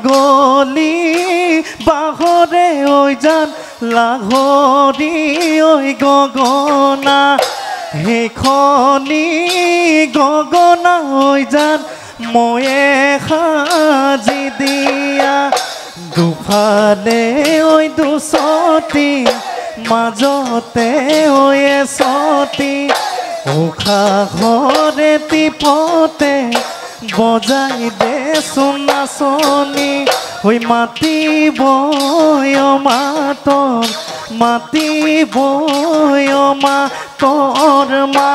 গলি বাহরে ওই জান লাহরি ওই গগনা হেখনি গগনা ওই জান ময়ে সাজি দিয়া দুফালে ওই দুচতি মাজতে ওই এচতি উশাহৰে টিপতে বজাই দে নাচনি হৈ মাতিবই মাতৰ মাতিবই মাতৰ মা